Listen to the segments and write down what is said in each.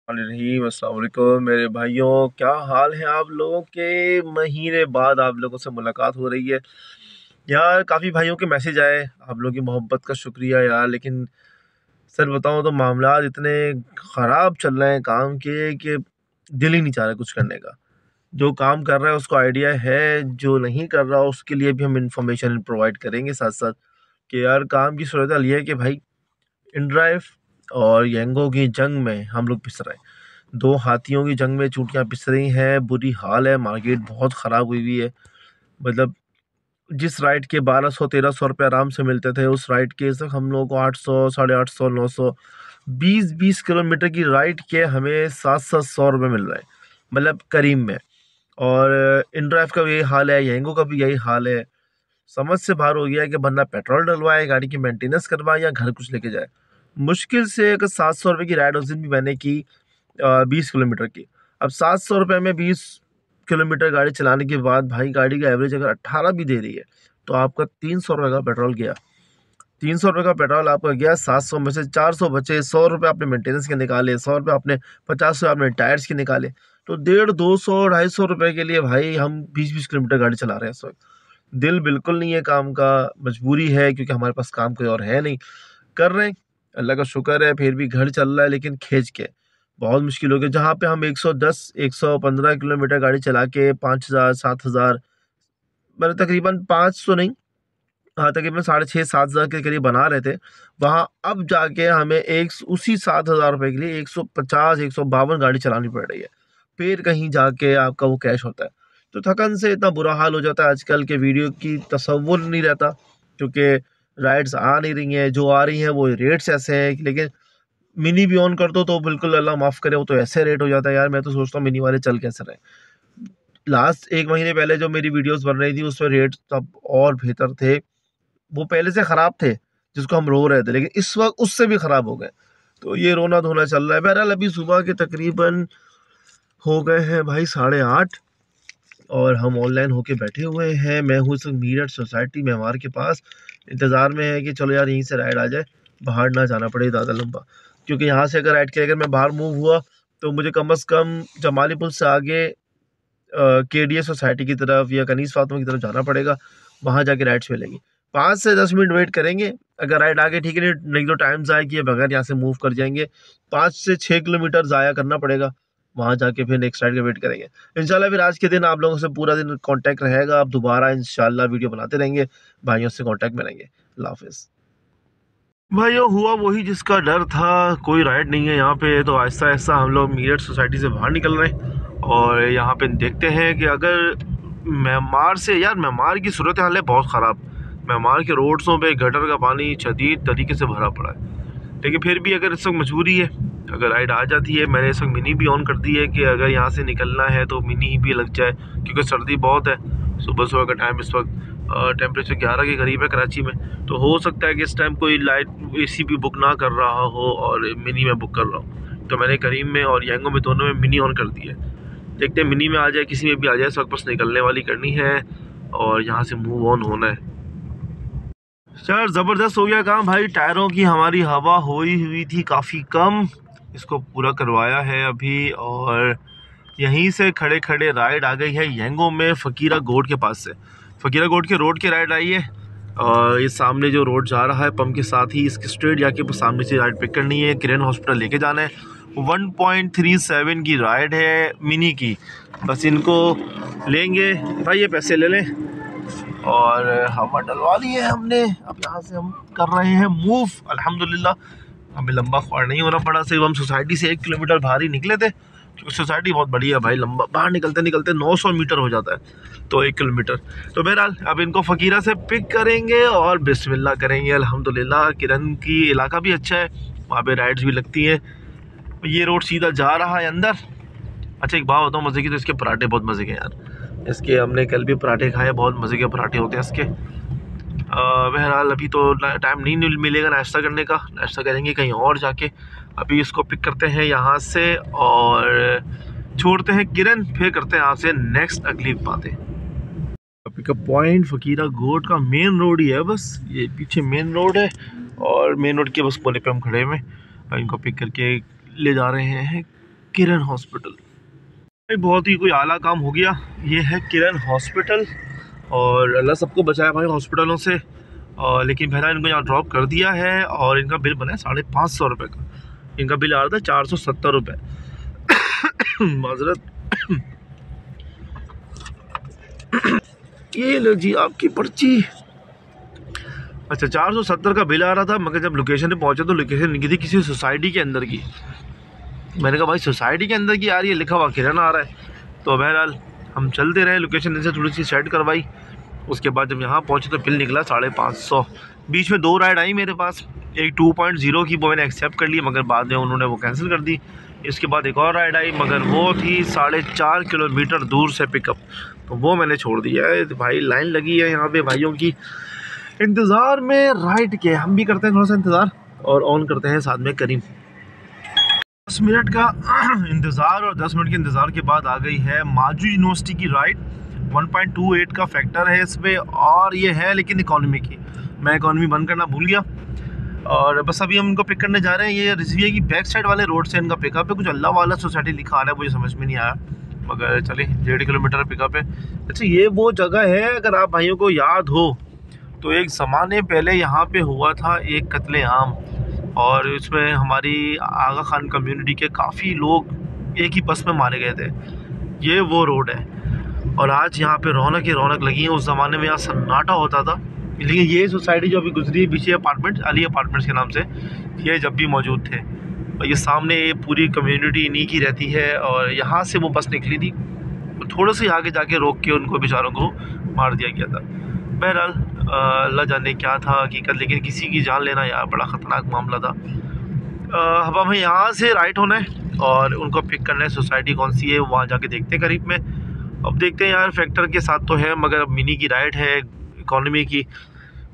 रहीम अस्सलाम वालेकुम मेरे भाइयों, क्या हाल है आप लोगों के। महीने बाद आप लोगों से मुलाकात हो रही है यार। काफ़ी भाइयों के मैसेज आए, आप लोगों की मोहब्बत का शुक्रिया यार। लेकिन सर बताऊं तो मामलात इतने ख़राब चल रहे हैं काम के कि दिल ही नहीं चाह रहा कुछ करने का। जो काम कर रहा है उसको आइडिया है, जो नहीं कर रहा उसके लिए भी हम इंफॉर्मेशन प्रोवाइड करेंगे साथ साथ। कि यार काम की सूरत हाल ये है कि भाई इनड्राइव और यंगो की जंग में हम लोग पिस रहे हैं। दो हाथियों की जंग में चूटियां पिस रही हैं, बुरी हाल है, मार्केट बहुत ख़राब हुई हुई है। मतलब जिस राइड के 1200-1300 रुपये आराम से मिलते थे, उस राइड के इस वक्त हम लोगों को 800, 850, 900, 20-20 किलोमीटर की राइड के हमें 700-700 रुपये मिल रहे हैं, मतलब करीम में। और इनड्राइव का भी यही हाल है, यंगो का भी यही हाल है। समझ से बाहर हो गया है कि बंदा पेट्रोल डलवाए, गाड़ी की मेंटेनेंस करवाए या घर कुछ लेके जाए। मुश्किल से अगर 700 रुपये की राइड उस दिन भी मैंने की 20 किलोमीटर की। अब 700 रुपये में 20 किलोमीटर गाड़ी चलाने के बाद भाई गाड़ी का एवरेज अगर 18 भी दे रही है तो आपका 300 रुपये का पेट्रोल गया। 300 रुपये का पेट्रोल आपका गया, 700 में से 400 बचे, 100 रुपये आपने मेंटेनेंस के निकाले, 100 रुपये आपने 50 रुपये आपने टायर्स के निकाले। तो 150, 200, 250 रुपये के लिए भाई हम 20-20 किलोमीटर गाड़ी चला रहे हैं इस वक्त। दिल बिल्कुल नहीं है काम का, मजबूरी है क्योंकि हमारे पास काम कोई और है नहीं। कर रहे हैं, अल्लाह का शुक्र है, फिर भी घर चल रहा है, लेकिन खींच के बहुत मुश्किल हो गया। जहाँ पे हम 110 115 किलोमीटर गाड़ी चला के 5000 7000, मतलब तकरीबन 500 नहीं, हाँ तकरीबन 6,500-7,000 के करीब बना रहे थे, वहाँ अब जाके हमें एक उसी 7,000 रुपये के लिए 150-152 गाड़ी चलानी पड़ रही है। फिर कहीं जाके आपका वो कैश होता है। तो थकन से इतना बुरा हाल हो जाता है आजकल के, वीडियो की तसव्वुर नहीं रहता क्योंकि राइड्स आ नहीं रही हैं, जो आ रही हैं वो रेट्स ऐसे हैं। लेकिन मिनी भी ऑन कर दो तो बिल्कुल अल्लाह माफ़ करे, वो तो ऐसे रेट हो जाता है यार। मैं तो सोचता हूँ मिनी वाले चल कैसे रहे। लास्ट 1 महीने पहले जो मेरी वीडियोस बन रही थी उसमें रेट तब और बेहतर थे, वो पहले से ख़राब थे जिसको हम रो रहे थे, लेकिन इस वक्त उससे भी ख़राब हो गए। तो ये रोना धोना चल रहा है। बहरहाल अभी सुबह के तकरीबन हो गए हैं भाई 8:30 और हम ऑनलाइन होके बैठे हुए हैं। मैं हूँ इस वक्त मीरठ सोसाइटी मेहमार के पास, इंतज़ार में है कि चलो यार यहीं से राइड आ जाए, बाहर ना जाना पड़े ज़्यादा लंबा। क्योंकि यहाँ से अगर राइड के अगर मैं बाहर मूव हुआ तो मुझे कम से कम जमाली पुल से आगे केडीए सोसाइटी की तरफ या कनीस फातिमा की तरफ जाना पड़ेगा, वहाँ जाके राइड्स मिलेंगी। 5 से 10 मिनट वेट करेंगे, अगर राइड आगे ठीक है, नहीं तो टाइम ज़ाया किए बगैर यहाँ से मूव कर जाएंगे। 5 से 6 किलोमीटर ज़ाया करना पड़ेगा, वहाँ जाके फिर नेक्स्ट राइड का वेट करेंगे इंशाल्लाह। फिर आज के दिन आप लोगों से पूरा दिन कांटेक्ट रहेगा, आप दोबारा इंशाल्लाह वीडियो बनाते रहेंगे, भाइयों से कांटेक्ट में रहेंगे। अल्लाह हाफिज़। भाइयों हुआ वही जिसका डर था, कोई राइड नहीं है यहाँ पे, तो आहिस्ता आहिस्ता हम लोग मीरठ सोसाइटी से बाहर निकल रहे हैं और यहाँ पे देखते हैं कि अगर म्यांमार से, यार म्यांमार की सूरत हाल है बहुत ख़राब। म्यांमार के रोड्सों पे गटर का पानी शदीद तरीके से भरा पड़ा है, लेकिन फिर भी अगर इस वक्त मजबूरी है, अगर राइड आ जाती है। मैंने इस वक्त मिनी भी ऑन कर दी है कि अगर यहाँ से निकलना है तो मिनी भी लग जाए, क्योंकि सर्दी बहुत है। सुबह सुबह का टाइम इस वक्त टेम्परेचर 11 के करीब है कराची में, तो हो सकता है कि इस टाइम कोई लाइट एसी भी बुक ना कर रहा हो और मिनी में बुक कर रहा हूँ। तो मैंने करीम में और यंगो में दोनों में मिनी ऑन कर दी है। देखते हैं मिनी में आ जाए, किसी में भी आ जाए, इस वक्त बस निकलने वाली करनी है और यहाँ से मूव ऑन होना है। यार ज़बरदस्त हो गया काम भाई। टायरों की हमारी हवा हुई थी काफ़ी कम, इसको पूरा करवाया है अभी और यहीं से खड़े खड़े राइड आ गई है यंगो में, फ़कीरा गोड के पास से। फ़कीरा गोड के रोड के राइड आई है और ये सामने जो रोड जा रहा है पंप के साथ ही, इसके स्ट्रेट जाके सामने से राइड पिक करनी है, किरण हॉस्पिटल लेके जाना है। 1.37 की राइड है मिनी की, बस इनको लेंगे भाई, ये पैसे ले लें और हवा डलवा ली है हमने। अब यहाँ से हम कर रहे हैं मूव अल्हम्दुलिल्लाह। हमें लंबा ख्वार नहीं होना पड़ा, सिर्फ हम सोसाइटी से 1 किलोमीटर बाहर ही निकले थे क्योंकि सोसाइटी बहुत बड़ी है भाई। लंबा बाहर निकलते निकलते 900 मीटर हो जाता है, तो 1 किलोमीटर। तो बहरहाल अब इनको फ़कीरा से पिक करेंगे और बिस्मिल्लाह करेंगे अल्हम्दुलिल्लाह। किरण की इलाका भी अच्छा है, वहाँ पे राइड्स भी लगती हैं। ये रोड सीधा जा रहा है अंदर। अच्छा एक बात बताऊँ मज़े की, तो इसके पराठे बहुत मज़े के यार। इसके हमने कल भी पराठे खाए, बहुत मज़े के पराठे होते हैं इसके। बहरहाल अभी तो टाइम नहीं मिलेगा नाश्ता करने का, नाश्ता करेंगे कहीं और जाके। अभी इसको पिक करते हैं यहाँ से और छोड़ते हैं किरण, फिर करते हैं आपसे नेक्स्ट अगली बातें। पिकअप पॉइंट फ़कीरा गोड का मेन रोड ही है, बस ये पीछे मेन रोड है और मेन रोड के बस कोने पे हम खड़े हुए, इनको पिक करके ले जा रहे हैं किरण हॉस्पिटल। बहुत ही कोई आला काम हो गया। ये है किरण हॉस्पिटल और अल्लाह सबको बचाया भाई हॉस्पिटलों से। लेकिन बहरहाल इनको यहाँ ड्रॉप कर दिया है और इनका बिल बना है 550 रुपये का। इनका बिल आ रहा था 470 रुपये। माजरत। ये लो जी आपकी पर्ची। अच्छा 470 का बिल आ रहा था, मगर जब लोकेशन पे पहुंचा तो लोकेशन लिखी थी किसी सोसाइटी के अंदर की। मैंने कहा भाई सोसाइटी के अंदर की आ रही है, लिखा हुआ किरण आ रहा है। तो बहरहाल हम चलते रहे, लोकेशन इनसे थोड़ी सी सेट करवाई। उसके बाद जब यहाँ पहुँचे तो बिल निकला 550। बीच में 2 राइड आई मेरे पास, एक 2.0 की, वो मैंने एक्सेप्ट कर ली, मगर बाद में उन्होंने वो कैंसिल कर दी। इसके बाद एक और राइड आई, मगर वो थी 4.5 किलोमीटर दूर से पिकअप, तो वो मैंने छोड़ दिया है। तो भाई लाइन लगी है यहाँ पे भाइयों की इंतज़ार में राइड के। हम भी करते हैं थोड़ा सा इंतज़ार और ऑन करते हैं साथ में करीम। 10 मिनट का इंतज़ार और 10 मिनट के इंतज़ार के बाद आ गई है माजू यूनिवर्सिटी की राइड। 1.28 का फैक्टर है इस पर और ये है लेकिन इकॉनमी की। मैं इकॉनमी बंद करना भूल गया और बस अभी हम इनको पिक करने जा रहे हैं। ये रिजविया की बैक साइड वाले रोड से इनका पिकअप है। कुछ अल्लाह वाला सोसाइटी लिखा आ रहा है, मुझे समझ में नहीं आया, मगर चले 1.5 किलोमीटर पिकअप है। अच्छा ये वो जगह है, अगर आप भाइयों को याद हो तो एक ज़माने पहले यहाँ पे हुआ था एक कत्लेआम और इसमें हमारी आगा खान कम्युनिटी के काफ़ी लोग एक ही बस में मारे गए थे। ये वो रोड है और आज यहाँ पे रौनक ही रौनक लगी है। उस ज़माने में यहाँ सन्नाटा होता था, लेकिन ये सोसाइटी जो अभी गुजरी है पीछे अपार्टमेंट्स, अली अपार्टमेंट्स के नाम से, ये जब भी मौजूद थे। और ये सामने ये पूरी कम्युनिटी इन्हीं की रहती है और यहाँ से वो बस निकली थी, तो थोड़ा सा आगे जाके रोक के उनको बेचारों को मार दिया गया था। बहरहाल अल्लाह जाने क्या था हकीकत, लेकिन किसी की जान लेना यार बड़ा ख़तरनाक मामला था। अब हमें यहाँ से राइट होना है और उनको पिक करना है। सोसाइटी कौन सी है वहाँ जाके देखते हैं करीब में। अब देखते हैं यार, फैक्टर के साथ तो है मगर अब मिनी की राइड है इकॉनमी की।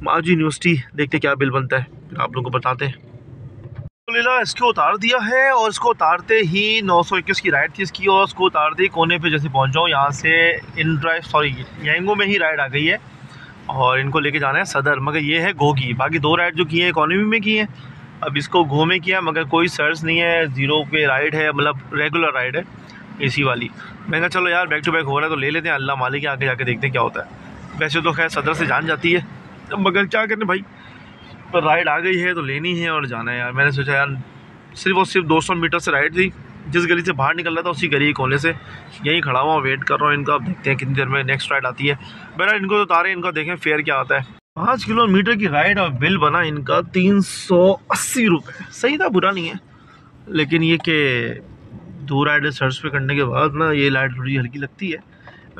माजू यूनिवर्सिटी देखते क्या बिल बनता है, फिर आप लोगों को बताते हैं। लीला इसको उतार दिया है और इसको उतारते ही 921 की राइड थी इसकी, और इसको उतारते ही कोने पे जैसे पहुंच जाऊँ यहाँ से इन ड्राइव येंगो में ही राइड आ गई है और इनको लेके जाना है सदर। मगर ये है गो की, बाकी 2 राइड जो की है इकॉनमी में की है। अब इसको गो में किया मगर कोई सर्च नहीं है, 0 पे राइड है, मतलब रेगुलर राइड है एसी वाली। मैंने कहा चलो यार बैक टू बैक हो रहा है तो ले लेते हैं, अल्लाह मालिक है, आगे जाके देखते हैं क्या होता है। वैसे तो खैर सदर से जान जाती है मगर क्या करने भाई, पर राइड आ गई है तो लेनी है और जाना है यार। मैंने सोचा यार सिर्फ और सिर्फ 200 मीटर से राइड थी, जिस गली से बाहर निकल रहा था उसी गली कोने से यहीं खड़ा हुआ वेट कर रहा हूँ इनका। अब देखते हैं कितनी देर में नेक्स्ट राइड आती है। बहरहाल इनको तो उतारे, इनको देखें फेयर क्या आता है। 5 किलोमीटर की राइड और बिल बना इनका 380 रुपये। सही था, बुरा नहीं है, लेकिन ये कि 2 राइडें सर्च पे करने के बाद ना ये राइड थोड़ी हल्की लगती है।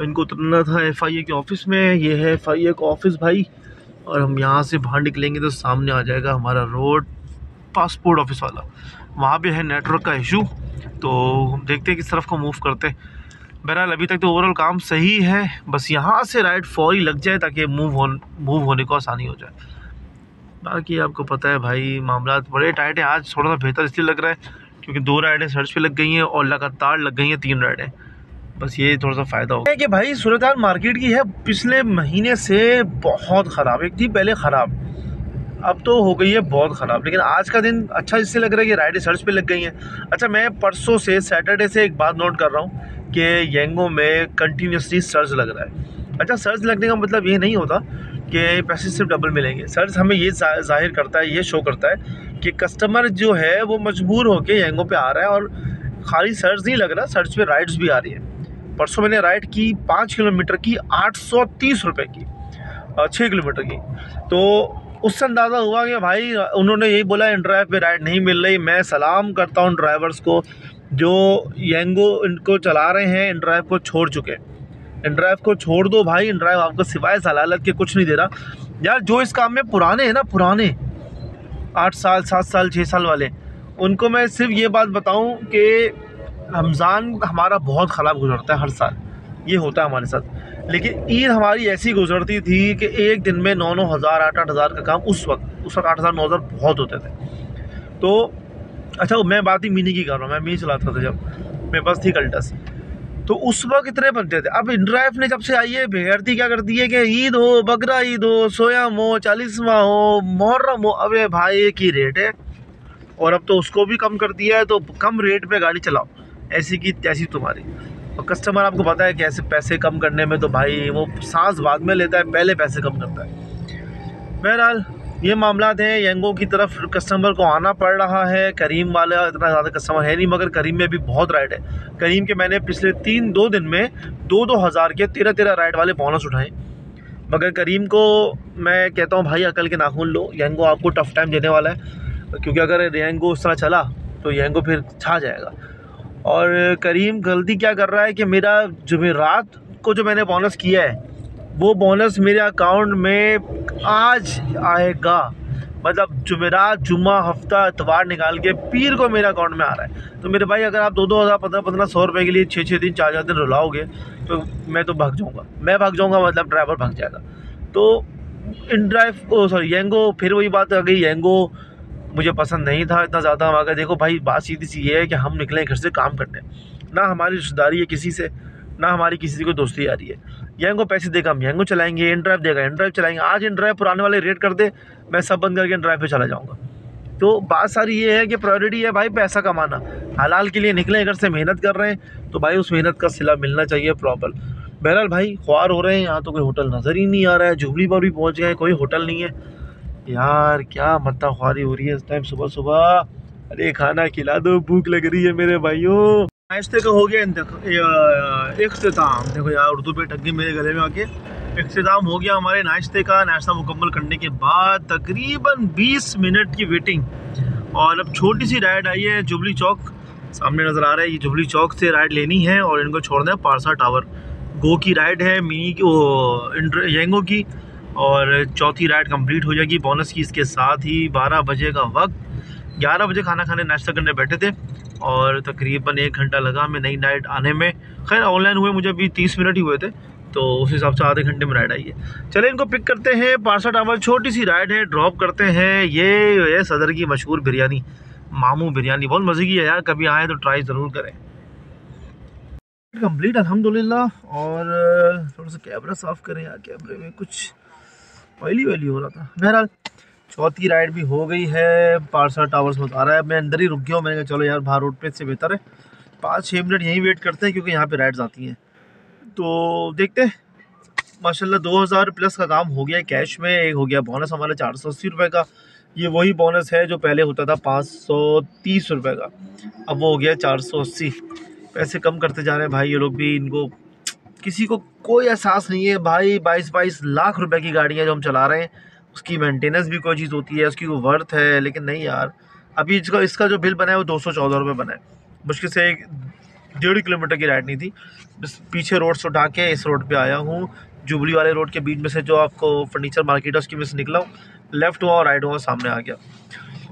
इनको उतरना था FIA के ऑफिस में। ये है FIA का ऑफिस भाई, और हम यहाँ से बाहर निकलेंगे तो सामने आ जाएगा हमारा रोड पासपोर्ट ऑफिस वाला। वहाँ पे है नेटवर्क का इशू, तो हम देखते हैं किस तरफ को मूव करते हैं। बहरहाल अभी तक तो ओवरऑल काम सही है, बस यहाँ से राइड फौरी लग जाए ताकि मूव होने को आसानी हो जाए। बाकी आपको पता है भाई मामला बड़े टाइट है। आज थोड़ा सा बेहतर इसलिए लग रहा है क्योंकि 2 राइडें सर्च पे लग गई हैं और लगातार लग गई हैं 3 राइडें। बस ये थोड़ा सा फ़ायदा होगा कि भाई सूरत हाल मार्केट की है पिछले महीने से बहुत ख़राब। एक थी पहले ख़राब, अब तो हो गई है बहुत ख़राब, लेकिन आज का दिन अच्छा इससे लग रहा है कि राइडें सर्च पे लग गई हैं। अच्छा मैं परसों से सैटरडे से एक बात नोट कर रहा हूँ कि येंगो में कंटिन्यूसली सर्च लग रहा है। अच्छा सर्च लगने का मतलब ये नहीं होता कि पैसे सिर्फ डबल मिलेंगे। सर्च हमें ये जाहिर करता है, ये शो करता है कि कस्टमर जो है वो मजबूर होकर येंगो पे आ रहा है और खाली सर्च नहीं लग रहा, सर्च पे राइड्स भी आ रही है। परसों मैंने राइड की 5 किलोमीटर की 830 रुपये की, 6 किलोमीटर की, तो उससे अंदाज़ा हुआ कि भाई उन्होंने यही बोला इन ड्राइव पे राइड नहीं मिल रही। मैं सलाम करता हूँ ड्राइवर्स को जो येंगो इनको चला रहे हैं, इन ड्राइव को छोड़ चुके हैं। इन ड्राइव को छोड़ दो भाई, इन ड्राइव आपको सिवाय सलालत के कुछ नहीं दे रहा यार। जो इस काम में पुराने हैं ना, पुराने 8 साल 7 साल 6 साल वाले, उनको मैं सिर्फ ये बात बताऊँ कि रमज़ान हमारा बहुत ख़राब गुजरता है हर साल, ये होता है हमारे साथ। लेकिन ईद हमारी ऐसी गुजरती थी कि एक दिन में 9-9 हज़ार 8-8 हज़ार का काम उस वक्त 8 हज़ार 9 हज़ार बहुत होते थे। तो अच्छा मैं बात ही मिनी की कर रहा हूँ, मैं मिनी चलाता था जब मेरे पास थी कल्टस, तो उस वक्त इतने बनते थे। अब इंड्राइव ने जब से आई है बेगैरती क्या करती है कि ईद हो, बकरा ईद हो, सोयाम हो, 40वां हो, मुहर्रम हो, अबे भाई एक ही रेट है। और अब तो उसको भी कम कर दिया है, तो कम रेट पे गाड़ी चलाओ। ऐसी की तैसी तुम्हारी। और कस्टमर आपको पता है कैसे पैसे कम करने में, तो भाई वो सांस बाद में लेता है, पहले पैसे कम करता है। बहरहाल ये मामला है, येंगो की तरफ कस्टमर को आना पड़ रहा है। करीम वाला इतना ज़्यादा कस्टमर है नहीं, मगर करीम में भी बहुत राइड है। करीम के मैंने पिछले 2 दिन में 2-2 हज़ार के 13-13 राइड वाले बोनस उठाए। मगर करीम को मैं कहता हूँ भाई अकल के नाखून लो, येंगो आपको टफ़ टाइम देने वाला है, क्योंकि अगर येंगो उस तरह चला तो येंगो फिर छा जाएगा। और करीम गलती क्या कर रहा है कि मेरा जुमेरात को जो मैंने बोनस किया है वो बोनस मेरे अकाउंट में आज आएगा। मतलब जुमेरात, जुम्मा, हफ्ता, इतवार निकाल के पीर को मेरे अकाउंट में आ रहा है। तो मेरे भाई अगर आप 2-2 हज़ार 1500 रुपये के लिए 6-6 दिन 4-4 दिन रुलाओगे तो मैं तो भाग जाऊँगा। मैं भाग जाऊँगा मतलब ड्राइवर भाग जाएगा। तो इन ड्राइव येंगो, फिर वही बात आ गई, येंगो मुझे पसंद नहीं था इतना ज़्यादा। मगर देखो भाई बात सीधी सी ये है कि हम निकले घर से काम करने, ना हमारी रिश्तेदारी है किसी से, ना हमारी किसी से कोई दोस्ती आ रही है। येंगो पैसे देगा हम येंगो चलाएंगे, इन ड्राइव देगा इन ड्राइव चलाएंगे। आज इन ड्राइव पुराने वाले रेट कर दे, मैं सब बंद करके इन ड्राइव पे चला जाऊँगा। तो बात सारी ये है कि प्रायोरिटी है भाई पैसा कमाना। हलाल के लिए निकले घर से, मेहनत कर रहे हैं तो भाई उस मेहनत का सिला मिलना चाहिए प्रॉपर। बहरहाल भाई ख्वार हो रहे हैं, यहाँ तो कोई होटल नज़र ही नहीं आ रहा है। जुबली पर भी पहुँच गए, कोई होटल नहीं है यार। क्या मत्ता ख्वारी हो रही है इस टाइम सुबह सुबह। अरे खाना खिला दो, भूख लग रही है मेरे भाइयों। नाश्ते का हो गया इख्तिताम। देखो यार उर्दू पे टक गई मेरे गले में आके। इख्तिताम हो गया हमारे नाश्ते का। नाश्ता मुकम्मल करने के बाद तकरीबन 20 मिनट की वेटिंग, और अब छोटी सी राइड आई है जुबली चौक, सामने नज़र आ रहा है। ये जुबली चौक से राइड लेनी है और इनको छोड़ना है पारसा टावर। गो की राइड है, मिनी की येंगो की, और चौथी राइड कंप्लीट हो जाएगी बोनस की। इसके साथ ही 12 बजे का वक्त, 11 बजे खाना खाने नाश्ता करने बैठे थे और तकरीबन 1 घंटा लगा हमें नई राइड आने में। खैर ऑनलाइन हुए मुझे अभी 30 मिनट ही हुए थे, तो उस हिसाब से आधे घंटे में राइड आई है। चले इनको पिक करते हैं पारसा टावर, छोटी सी राइड है, ड्रॉप करते हैं। ये सदर की मशहूर बिरयानी, मामू बिरयानी, बहुत मज़े की है यार, कभी आए तो ट्राई ज़रूर करें। कंप्लीट अल्हम्दुलिल्लाह। और थोड़ा सा कैमरा साफ़ करें यार, कैमरे में कुछ ऑयली हो रहा था। बहरहाल चौथी राइड भी हो गई है। पारसा टावर्स बता रहा है, मैं अंदर ही रुक गया हूँ। मैंने कहा चलो यार बाहर रोड पे से बेहतर है 5-6 मिनट यहीं वेट करते हैं, क्योंकि यहाँ पे राइड्स आती हैं। तो देखते हैं, माशाल्लाह 2000 प्लस का काम हो गया है कैश में। एक हो गया बोनस हमारा 480 रुपये का। ये वही बोनस है जो पहले होता था 530 रुपये का, अब वो हो गया 480। पैसे कम करते जा रहे हैं भाई ये लोग भी। इनको किसी को कोई एहसास नहीं है भाई। 22-22 लाख रुपए की गाड़ियाँ जो हम चला रहे हैं, उसकी मेंटेनेंस भी कोई चीज़ होती है, उसकी वो वर्थ है। लेकिन नहीं यार, अभी इसका जो बिल बना है वो 214 रुपये बना है। मुश्किल से 1.5 किलोमीटर की राइड नहीं थी, बस पीछे रोड से उठा के इस रोड पे आया हूँ। जुबली वाले रोड के बीच में से जो आपको फर्नीचर मार्केट है उसकी में से निकला हूँ, लेफ़्ट हुआ और राइट हुआ, सामने आ गया।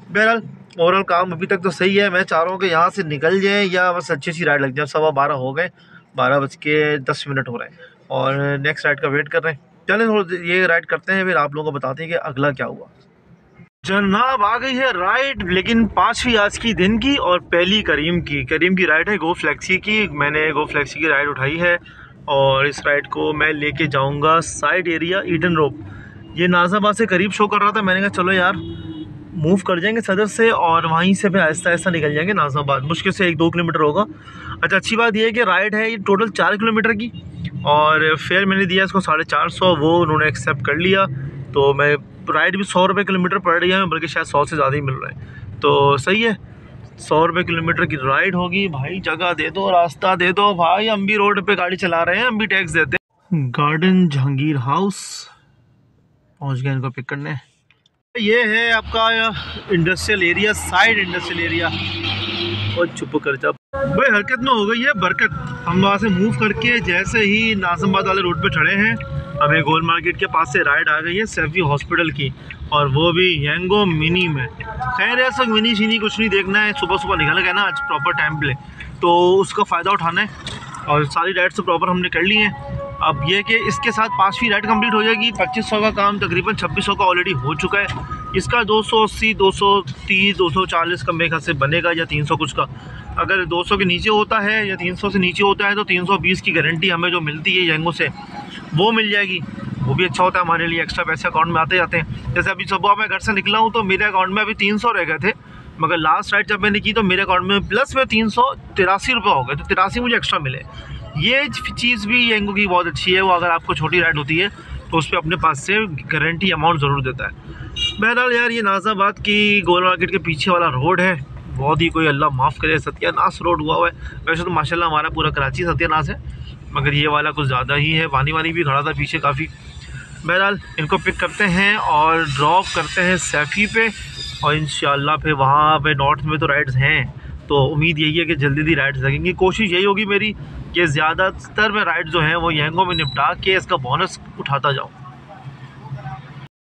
बहरहाल ओवरऑल काम अभी तक तो सही है। मैं चाह रहा हूँ कि यहाँ से निकल जाए या बस अच्छी सी राइड लग जाए। 12:15 हो गए, 12:10 हो रहे हैं और नेक्स्ट राइड का वेट कर रहे हैं। चलें थोड़ा ये राइड करते हैं, फिर आप लोगों को बताते हैं कि अगला क्या हुआ। जनाब आ गई है राइड, लेकिन 5वीं आज की दिन की और पहली करीम की राइड है गो फ्लेक्सी की। मैंने गो फ्लेक्सी की राइड उठाई है और इस राइड को मैं लेके जाऊंगा साइड एरिया ईडन रोप। ये नाज़ाबाद से करीब शो कर रहा था, मैंने कहा चलो यार मूव कर जाएंगे सदर से और वहीं से फिर आहिस्ता आहिस्ता निकल जाएंगे नाज़ाबाद। मुश्किल से 1-2 किलोमीटर होगा। अच्छा अच्छी बात यह है कि राइड है ये टोटल 4 किलोमीटर की, और फेयर मैंने दिया इसको 450, वो उन्होंने एक्सेप्ट कर लिया। तो मैं राइड भी 100 रुपये किलोमीटर पड़ रही है, बल्कि शायद 100 से ज़्यादा ही मिल रहा है, तो सही है। 100 रुपये किलोमीटर की राइड होगी भाई। जगह दे दो, रास्ता दे दो भाई। हम भी रोड पे गाड़ी चला रहे हैं, हम भी टैक्स देते हैं। गार्डन जहांगीर हाउस पहुंच गए इनको पिक करने। ये है आपका industrial area, side industrial area. और चुप कर जा भाई, हरकत में हो गई है बरकत। हम वहाँ से मूव करके जैसे ही नाज़िमाबाद वाले रोड पे चढ़े हैं, हमें गोल मार्केट के पास से राइड आ गई है सैफी हॉस्पिटल की, और वो भी येंगो मिनी में। खैर ऐसा मिनी शीनी कुछ नहीं देखना है, सुबह सुबह निकल गए ना आज प्रॉपर टाइम पे, तो उसका फ़ायदा उठाना है। और सारी राइड्स तो प्रॉपर हमने कर ली हैं। अब ये कि इसके साथ 5वीं राइड कंप्लीट हो जाएगी। 2500 का काम तकरीबन 2600 का ऑलरेडी हो चुका है। इसका 280, 230, 240 का मेरे ख्याल से बनेगा, या 300 कुछ का। अगर 200 के नीचे होता है या 300 से नीचे होता है तो 320 की गारंटी हमें जो मिलती है येंगो से वो मिल जाएगी। वो भी अच्छा होता है हमारे लिए, एक्स्ट्रा पैसे अकाउंट में आते जाते हैं। जैसे अभी सुबह मैं घर से निकला हूँ तो मेरे अकाउंट में अभी 300 रह गए थे। मगर लास्ट राइड जब मैंने की तो मेरे अकाउंट में प्लस में 383 रुपये हो गए, तो 83 मुझे एक्स्ट्रा मिले। ये चीज़ भी येंगो की बहुत अच्छी है, वो अगर आपको छोटी राइड होती है तो उस पर अपने पास से गारंटी अमाउंट ज़रूर देता है। बहरहाल यार, ये नाज़ाबाद की गोल मार्केट के पीछे वाला रोड है, बहुत ही कोई अल्लाह माफ़ करे सत्यानाश रोड हुआ है। वैसे तो माशाल्लाह हमारा पूरा कराची सत्यानाश है, मगर ये वाला कुछ ज़्यादा ही है। पानी वानी भी खड़ा था पीछे काफ़ी। बहरहाल इनको पिक करते हैं और ड्रॉप करते हैं सैफ़ी पे, और इंशाल्लाह फिर वहाँ पे नॉर्थ में तो राइड्स हैं, तो उम्मीद यही है कि जल्दी जल्दी राइड्स लगेंगी। कोशिश यही होगी मेरी कि ज़्यादातर मैं राइड जो हैं वो येंगो में निपटा के इसका बोनस उठाता जाऊँ।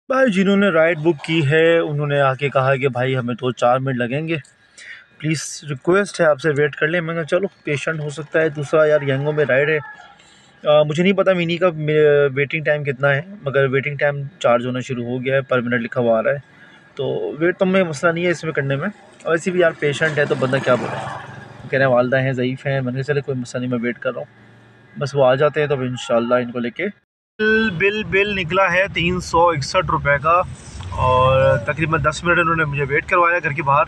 भाई जिन्होंने राइड बुक की है उन्होंने आके कहा कि भाई हमें तो 4 मिनट लगेंगे, प्लीज़ रिक्वेस्ट है आपसे वेट कर लें। मैंने चलो पेशेंट हो सकता है। दूसरा यार, येंगो में राइड है, मुझे नहीं पता मिनी का वेटिंग टाइम कितना है, मगर वेटिंग टाइम चार्ज होना शुरू हो गया है, पर मिनट लिखा हुआ आ रहा है, तो वेट तो में मसला नहीं है इसमें करने में। और ऐसे भी यार पेशेंट है तो बंदा क्या बोले, कह रहे हैं वालदा हैं, ज़ईफ़ हैं, मैंने चले कोई मसला नहीं, मैं वेट कर रहा हूँ, बस वो आ जाते हैं तो इंशाल्लाह इनको लेके। बिल निकला है 361 रुपये का, और तकरीबन 10 मिनट इन्होंने मुझे वेट करवाया घर के बाहर,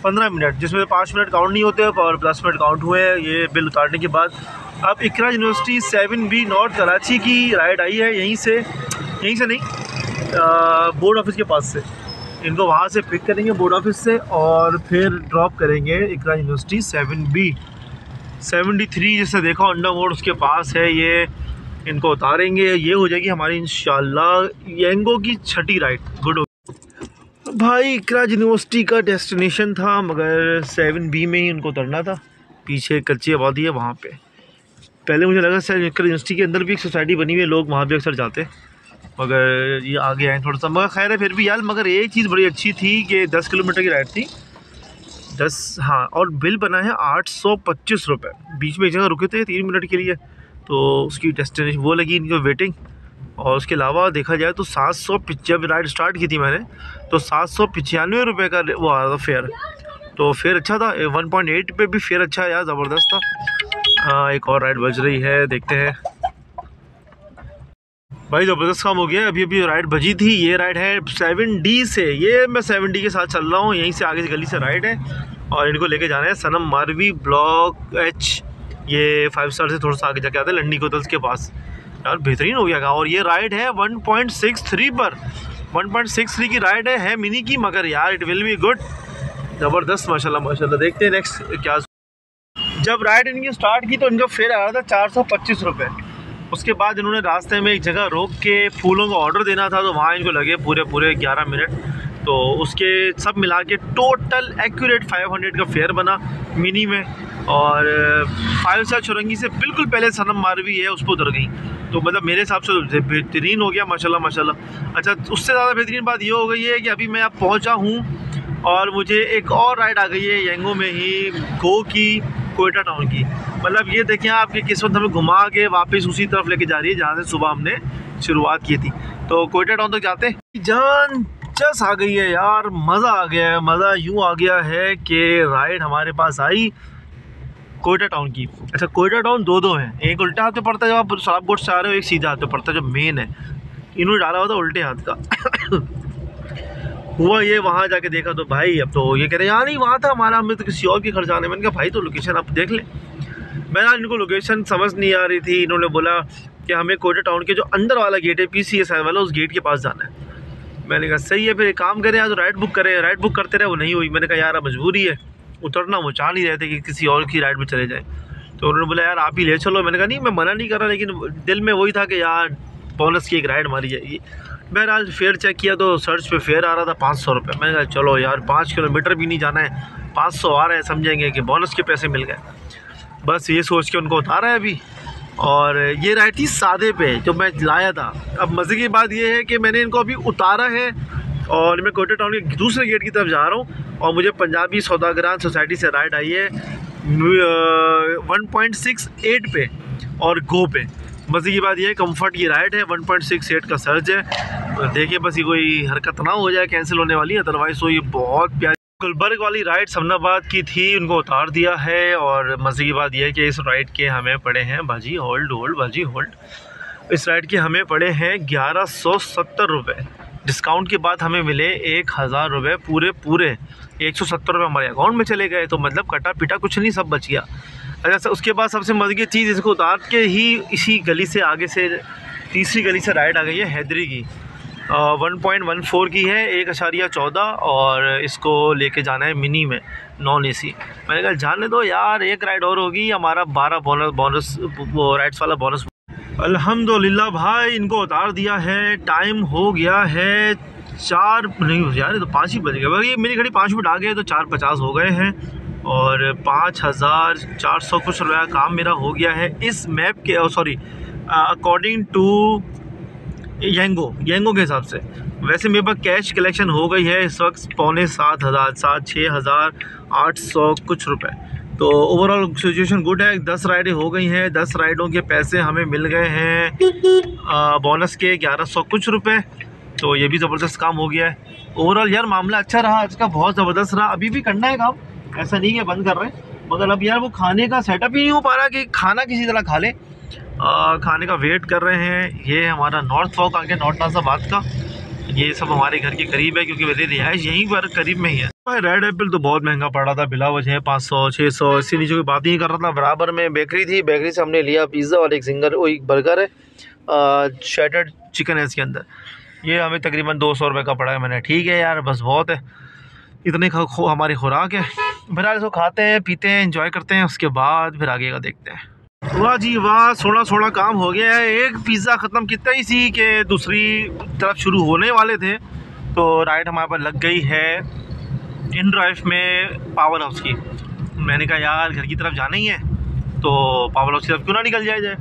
15 मिनट, जिसमें 5 मिनट काउंट नहीं होते और 10 मिनट काउंट हुए हैं ये बिल उतारने के बाद। अब इकरा यूनिवर्सिटी 7B नॉर्थ कराची की राइड आई है, यहीं से नहीं, बोर्ड ऑफिस के पास से। इनको वहाँ से पिक करेंगे बोर्ड ऑफिस से और फिर ड्रॉप करेंगे इकरा यूनिवर्सिटी 7B 73, जिससे देखो अंडर मोड उसके पास है, ये इनको उतारेंगे। ये हो जाएगी हमारी इंशाल्लाह येंगो की छठी राइड। गुड भाई, इकरा यूनिवर्सिटी का डेस्टिनेशन था, मगर 7B में ही उनको उतरना था। पीछे कच्ची आबादी है वहाँ पे। पहले मुझे लगा शायद इकरा यूनिवर्सिटी के अंदर भी एक सोसाइटी बनी हुई है, लोग वहाँ भी अक्सर जाते, मगर ये आगे आए थोड़ा सा, मगर खैर है फिर भी यार। मगर एक चीज़ बड़ी अच्छी थी कि 10 किलोमीटर की राइड थी, 10, हाँ, और बिल बना है 825 रुपये। बीच में एक जगह रुके थे 3 मिनट के लिए, तो उसकी डेस्टिनेशन वो लगी इनको वेटिंग। और उसके अलावा देखा जाए तो 700, जब राइड स्टार्ट की थी मैंने तो 795 रुपये का वो आ रहा था फेयर, तो फेयर अच्छा था। 1.8 पे भी फेयर अच्छा है यार, ज़बरदस्त था। एक और राइड बज रही है, देखते हैं भाई। ज़बरदस्त काम हो गया, अभी राइड बजी थी। ये राइड है 7D से, ये मैं 7D के साथ चल रहा हूँ, यहीं से आगे गली से राइड है और इनको लेके जाना है सनम मारवी ब्लॉक H, ये 5 स्टार से थोड़ा सा आगे जाके आते हैं लंडी कोतल्स के पास। यार बेहतरीन हो गया। और ये राइड है 1.63 पर, 1.63 की राइड है मिनी की, मगर यार इट विल बी गुड, ज़बरदस्त माशाल्लाह। देखते हैं नेक्स्ट क्या। जब राइड इनकी स्टार्ट की तो इनका फेयर आ रहा था 425 रुपये। उसके बाद इन्होंने रास्ते में एक जगह रोक के फूलों का ऑर्डर देना था, तो वहाँ इनको लगे पूरे 11 मिनट, तो उसके सब मिला के टोटल एक्यूरेट 500 का फेयर बना मिनी में। और 5 स्टार चुरंगी से बिल्कुल पहले सनम मारवी है, उस पर उतर गई, तो मतलब मेरे हिसाब से बेहतरीन हो गया माशाल्लाह। अच्छा, उससे ज़्यादा बेहतरीन बात ये हो गई है कि अभी मैं अब पहुँचा हूँ और मुझे एक और राइड आ गई है येंगो में ही, गो की कोयटा टाउन की। मतलब ये देखें आपकी किस्मत हमें घुमा के वापस उसी तरफ लेके जा रही है जहाँ से सुबह हमने शुरुआत की थी। तो कोयटा टाउन तक जाते हैं। जान जस आ गई है यार, मज़ा आ गया है। मज़ा यूँ आ गया है कि राइड हमारे पास आई कोयटा टाउन की। अच्छा, कोयटा टाउन दो हैं, एक उल्टे हाथ पे पड़ता है जब आप सलाबकोट से आ रहे हो, एक सीधे हाथ पे पड़ता है जो मेन है। इन्होंने डाला हुआ था उल्टे हाथ का। हुआ ये, वहाँ जाके देखा तो भाई अब तो ये कह रहे यार नहीं वहाँ था हमारा, हमें तो किसी और के घर जाने। मैंने कहा भाई तो लोकेशन आप देख लें। मैंने इनको लोकेशन समझ नहीं आ रही थी। इन्होंने बोला कि हमें कोयटा टाउन के जो अंदर वाला गेट है PCSI वाला, उस गेट के पास जाना है। मैंने कहा सही है, फिर एक काम करें आज राइड बुक करें। राइड बुक करते रहे, वो नहीं हुई। मैंने कहा यार मजबूरी है, उतरना वो चाह नहीं रहे थे कि किसी और की राइड में चले जाए, तो उन्होंने बोला यार आप ही ले चलो। मैंने कहा नहीं मैं मना नहीं कर रहा, लेकिन दिल में वही था कि यार बोनस की एक राइड मारी जाएगी। बहरहाल फेयर चेक किया तो सर्च पे फेयर आ रहा था 500 रुपये। मैंने कहा चलो यार 5 किलोमीटर भी नहीं जाना है, 500 आ रहा है, समझेंगे कि बोनस के पैसे मिल गए। बस ये सोच के उनको उतारा है अभी। और ये राइड थी सादे पे जो मैं लाया था। अब मज़े की बात ये है कि मैंने इनको अभी उतारा है और मैं कोयटा टाउन के दूसरे गेट की तरफ जा रहा हूँ, और मुझे पंजाबी सौदागरान सोसाइटी से राइड आई है 1.68 पे और गो पे। मज़े की बात यह है कंफर्ट की राइड है, 1.68 का सर्ज है। देखिए बस ये कोई हरकत ना हो जाए कैंसिल होने वाली है, अदरवाइज़ तो ये बहुत प्यारी। गुलबर्ग वाली राइड समनाबाद की थी, उनको उतार दिया है। और मज़े की बात यह है कि इस राइड के हमें पड़े हैं भाजी होल्ड, इस राइड के हमें पड़े हैं 1170 रुपये, डिस्काउंट के बाद हमें मिले 1000 रुपये पूरे 170 रुपये हमारे अकाउंट में चले गए। तो मतलब कटा पिटा कुछ नहीं, सब बच गया। अच्छा, उसके बाद सबसे मजे की चीज़, इसको उतार के ही इसी गली से आगे से तीसरी गली से राइड आ गई है हैदरी की, 1.14 की है, 1.14, और इसको लेके जाना है मिनी में, नॉन AC। मैंने कहा जाने दो यार, एक राइड और होगी, हमारा 12 बोनस वो राइड्स वाला बोनस। अल्हम्दुलिल्लाह भाई, इनको उतार दिया है। टाइम हो गया है 4 नहीं यार, तो 5 ही बज गए भाई। मेरी घड़ी 5 मिनट आ गए तो 4:50 हो गए हैं, और 5400 कुछ रुपया काम मेरा हो गया है इस मैप के, सॉरी अकॉर्डिंग टू येंगो के हिसाब से। वैसे मेरे पास कैश कलेक्शन हो गई है इस वक्त 6,800 कुछ रुपए। तो ओवरऑल सिचुएशन गुड है। 10 राइडें हो गई हैं, 10 राइडों के पैसे हमें मिल गए हैं बोनस के 1100 कुछ रुपए। तो ये भी ज़बरदस्त काम हो गया है। ओवरऑल यार मामला अच्छा रहा आज का, बहुत ज़बरदस्त रहा। अभी भी करना है काम, ऐसा नहीं है बंद कर रहे हैं, मगर अब यार वो खाने का सेटअप ही नहीं हो पा रहा कि खाना किसी तरह खा ले। खाने का वेट कर रहे हैं। ये हमारा नॉर्थ वॉक आ गया, नॉर्थ नाज़ाबाद का। ये सब हमारे घर के करीब है क्योंकि मेरी रिहाइश यहीं पर करीब में ही है। रेड एप्पल तो बहुत महंगा पड़ रहा था, बिला वजह 500-600, इससे नीचे की बात नहीं कर रहा था। बराबर में बेकरी थी, बेकरी से हमने लिया पिज़्ज़ा और एक एक बर्गर है, शेटर्ड चिकन है इसके अंदर। ये हमें तकरीबन 200 रुपये का पड़ा है। मैंने ठीक है यार, बस बहुत है, इतने हमारी खुराक है। फिलहाल इसको खाते हैं, पीते हैं, एंजॉय करते हैं, उसके बाद फिर आगे का देखते हैं। वाह जी वाह, सोना काम हो गया है। एक पिज़्ज़ा ख़त्म कितना ही सी कि दूसरी तरफ शुरू होने वाले थे, तो राइड हमारे पास लग गई है इन ड्राइव में पावर हाउस की। मैंने कहा यार घर की तरफ जाना ही है तो पावर हाउस की तरफ क्यों ना निकल जाए।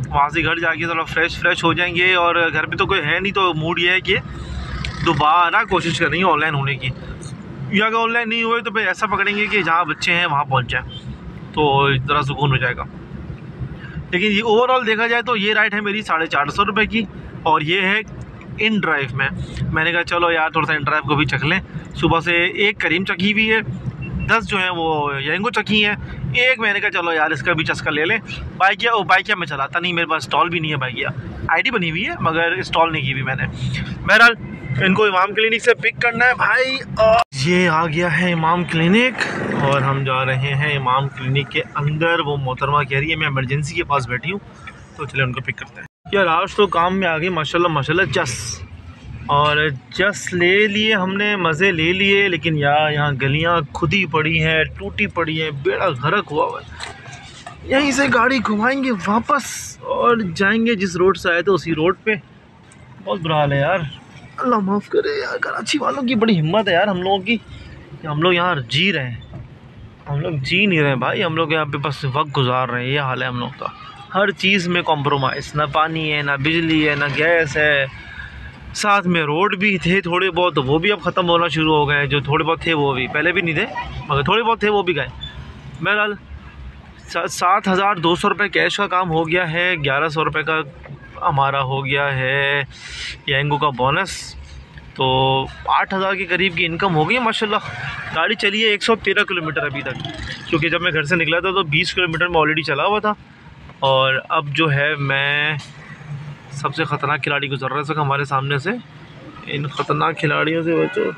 वहाँ से घर जाके थोड़ा फ्रेश हो जाएंगे, और घर पे तो कोई है नहीं, तो मूड ये है कि दोबारा कोशिश करनी है ऑनलाइन होने की, या अगर ऑनलाइन नहीं हुए तो फिर ऐसा पकड़ेंगे कि जहाँ बच्चे हैं वहाँ पहुँच जाए, तो ज़रा सुकून हो जाएगा। लेकिन ये ओवरऑल देखा जाए तो ये राइड है मेरी 450 रुपये की, और ये है इन ड्राइव में। मैंने कहा चलो यार थोड़ा सा इन ड्राइव को भी चख लें। सुबह से एक करीम चखी हुई है, 10 जो है वो येंगो चखी हैं, एक मैंने कहा चलो यार इसका भी चस्का ले लें। बाइकिया मैं चलाता नहीं, मेरे पास स्टॉल भी नहीं है। बाइकिया आईडी बनी हुई है मगर इंस्टॉल नहीं की हुई मैंने। बहरहाल इनको इमाम क्लिनिक से पिक करना है भाई, और ये आ गया है इमाम क्लिनिक, और हम जा रहे हैं इमाम क्लिनिक के अंदर। वो मोहतरमा कह रही है मैं इमरजेंसी के पास बैठी हूँ, तो चले उनको पिक करते हैं। यार आज तो काम में आ गई माशाल्लाह और जस ले लिए हमने, मज़े ले लिए। लेकिन यार यहाँ गलियाँ खुदी पड़ी हैं, टूटी पड़ी हैं, बेड़ा गर्क हुआ है। यहीं से गाड़ी घुमाएंगे वापस और जाएंगे जिस रोड से आए थे उसी रोड पे। बहुत बुरा हाल है यार, अल्लाह माफ़ करे यार। कराची वालों की बड़ी हिम्मत है यार हम लोगों की, हम लोग यहाँ जी रहे हैं। हम लोग जी नहीं रहे भाई, हम लोग यहाँ पे बस वक्त गुजार रहे हैं। ये हाल है हम लोग का, हर चीज़ में कॉम्प्रोमाइज़, ना पानी है, ना बिजली है, ना गैस है, साथ में रोड भी थे थोड़े बहुत, तो वो भी अब ख़त्म होना शुरू हो गए। जो थोड़े बहुत थे वो भी, पहले भी नहीं थे मगर थोड़े बहुत थे वो भी गए। बहरहाल 7,200 रुपये कैश का काम हो गया है, 1100 रुपये का हमारा हो गया है येंगो का बोनस। तो 8,000 के करीब की इनकम हो गई है माशाल्लाह। गाड़ी चली है 113 किलोमीटर अभी तक, क्योंकि जब मैं घर से निकला था तो 20 किलोमीटर में ऑलरेडी चला हुआ था। और अब जो है मैं सबसे ख़तरनाक खिलाड़ी गुजर रहा है इस वक्त हमारे सामने से। इन ख़तरनाक खिलाड़ियों से बचो।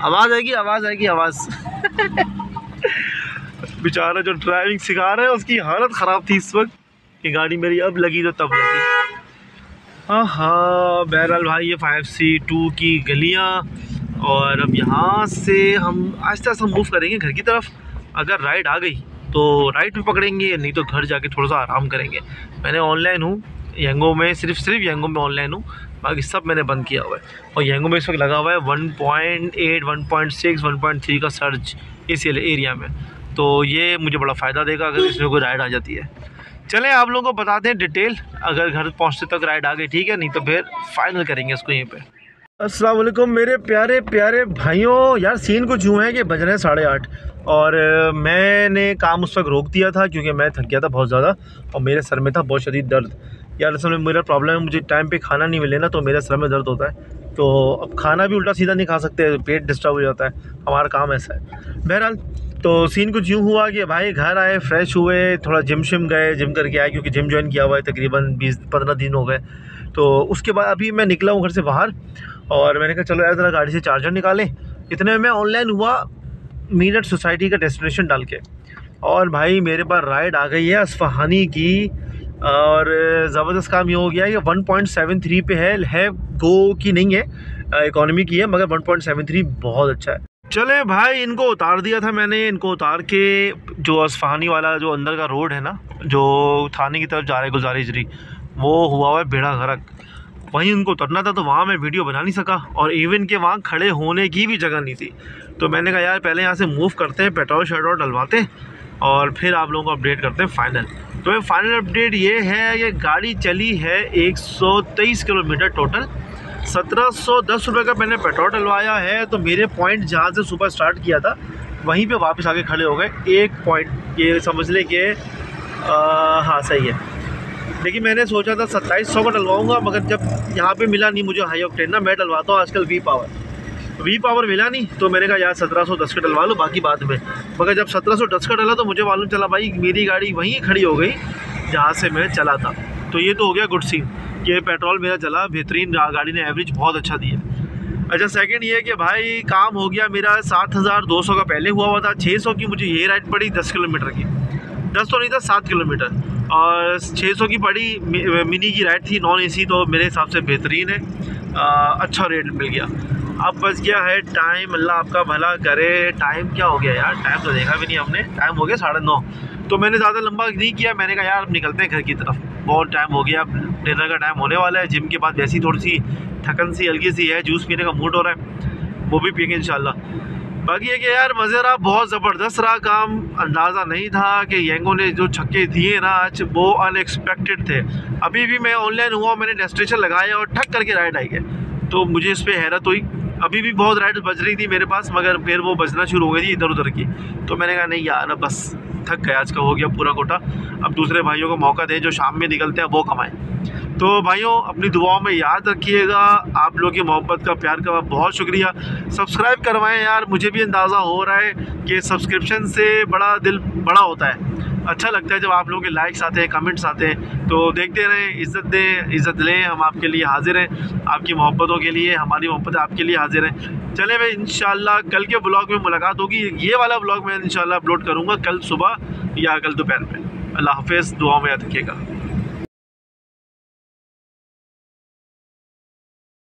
आवाज़ आएगी। बेचारा जो ड्राइविंग सिखा रहा है उसकी हालत ख़राब थी इस वक्त कि गाड़ी मेरी अब लगी तो तब लगी। हाँ, बहरहाल भाई ये 5C2 की गलियाँ, और अब यहाँ से हम आहिस्ता आहिस्ता मूव करेंगे घर की तरफ। अगर राइड आ गई तो राइड भी पकड़ेंगे, नहीं तो घर जाके थोड़ा सा आराम करेंगे। मैंने ऑनलाइन हूँ येंगो में, सिर्फ येंगो में ऑनलाइन हूँ, बाकी सब मैंने बंद किया हुआ है। और येंगो में इस वक्त लगा हुआ है 1.8, 1.6, 1.3 का सर्च इस एरिया में। तो ये मुझे बड़ा फ़ायदा देगा अगर इसमें कोई राइड आ जाती है। चलें आप लोगों को बताते हैं डिटेल, अगर घर पहुंचते तक राइड आ गई ठीक है, नहीं तो फिर फाइनल करेंगे इसको यहीं पे। अस्सलाम वालेकुम मेरे प्यारे प्यारे भाइयों। यार सीन कुछ यूँ है कि बज रहे हैं 8:30, और मैंने काम उस वक्त रोक दिया था क्योंकि मैं थक गया था बहुत ज़्यादा, और मेरे सर में था बहुत शदीद दर्द। यार असल में मेरा प्रॉब्लम है, मुझे टाइम पे खाना नहीं मिले ना तो मेरे सर में दर्द होता है। तो अब खाना भी उल्टा सीधा नहीं खा सकते, पेट डिस्टर्ब हो जाता है, हमारा काम ऐसा है। बहरहाल तो सीन कुछ यूँ हुआ कि भाई घर आए, फ्रेश हुए, थोड़ा जिम गए, जिम करके आए क्योंकि जिम ज्वाइन किया हुआ है, तकरीबन 20-15 दिन हो गए। तो उसके बाद अभी मैं निकला हूँ घर से बाहर, और मैंने कहा चलो यार ज़रा गाड़ी से चार्जर निकालें। इतने में मैं ऑनलाइन हुआ मीरठ सोसाइटी का डेस्टिनेशन डाल के, और भाई मेरे पास राइड आ गई है असफ़हानी की। और ज़बरदस्त काम ये हो गया है कि 1.73 पे है गो की नहीं है, इकोनॉमी की है, मगर 1.73 बहुत अच्छा है। चले भाई, इनको उतार दिया था मैंने। इनको उतार के जो असफ़हानी वाला जो अंदर का रोड है ना, जो थाने की तरफ जा रहा है गुलजारिजरी, वो हुआ हुआ है बेड़ा गर्क। वहीं उनको उतरना था, तो वहाँ मैं वीडियो बना नहीं सका, और इवन के वहाँ खड़े होने की भी जगह नहीं थी। तो मैंने कहा यार पहले यहाँ से मूव करते हैं, पेट्रोल शेट्रोल डलवाते हैं, और फिर आप लोगों को अपडेट करते हैं फाइनल। तो फाइनल अपडेट ये है कि गाड़ी चली है 123 किलोमीटर टोटल। 1710 रुपये का मैंने पेट्रोल डलवाया है। तो मेरे पॉइंट जहाँ से सुबह स्टार्ट किया था वहीं पे वापस आके खड़े हो गए। एक पॉइंट ये समझ ले कि हाँ सही है। लेकिन मैंने सोचा था 2700 का डलवाऊँगा, मगर जब यहाँ पे मिला नहीं मुझे हाई ऑक्टेन ना, मैं डलवाता हूँ आजकल वी पावर मिला नहीं, तो मैंने कहा यार 1710 का डलवा लो, बाकी बाद में। मगर जब 1710 का डला तो मुझे मालूम चला भाई मेरी गाड़ी वहीं खड़ी हो गई जहाँ से मैं चला था। तो ये तो हो गया गुड सीन कि पेट्रोल मेरा चला बेहतरीन, गाड़ी ने एवरेज बहुत अच्छा दिया। अच्छा, सेकंड ये कि भाई काम हो गया मेरा 7200 का पहले हुआ था। 600 की मुझे ये राइड पड़ी 10 किलोमीटर की, 10 तो नहीं था 7 किलोमीटर, और 600 की पड़ी मिनी की राइड थी, नॉन AC, तो मेरे हिसाब से बेहतरीन है। अच्छा रेट मिल गया। अब बच गया है टाइम, अल्लाह आपका भला करे। टाइम क्या हो गया यार, टाइम तो देखा भी नहीं हमने, टाइम हो गया 9:30। तो मैंने ज़्यादा लंबा नहीं किया, मैंने कहा यार अब निकलते हैं घर की तरफ, बहुत टाइम हो गया, डिनर का टाइम होने वाला है। जिम के बाद वैसी थोड़ी सी थकन सी हल्की सी है, जूस पीने का मूड हो रहा है, वो भी पियेंगे इंशाल्लाह। बाकी है कि यार मज़े रहा, बहुत ज़बरदस्त रहा काम। अंदाज़ा नहीं था कि यंगों ने जो छक्के दिए ना आज, वो अनएक्सपेक्टेड थे। अभी भी मैं ऑनलाइन हुआ, मैंने डेस्टिनेशन लगाया और ठक करके राइड आई है, तो मुझे इस पर हैरत हुई। अभी भी बहुत राइड बज रही थी मेरे पास, मगर फिर वो बजना शुरू हो गई थी इधर उधर की। तो मैंने कहा नहीं यार अब बस थक गया, आज का हो गया पूरा कोटा, अब दूसरे भाइयों को मौका दें जो शाम में निकलते हैं वो कमाएं। तो भाइयों अपनी दुआओं में याद रखिएगा। आप लोगों की मोहब्बत का, प्यार का बहुत शुक्रिया। सब्सक्राइब करवाएं यार, मुझे भी अंदाज़ा हो रहा है कि सब्सक्रिप्शन से बड़ा दिल बड़ा होता है। अच्छा लगता है जब आप लोगों के लाइक्स आते हैं, कमेंट्स आते हैं। तो देखते रहें, इज़्ज़त दें, इज़्ज़त लें, हम आपके लिए हाजिर हैं, आपकी मोहब्बतें के लिए, हमारी मोहब्बत आपके लिए हाजिर हैं। चले भाई, इंशाल्लाह कल के ब्लॉग में मुलाकात होगी। ये वाला ब्लॉग मैं इंशाल्लाह अपलोड करूँगा कल सुबह या कल दोपहर में। अल्लाह हाफ़िज़, दुआ में याद रखिएगा।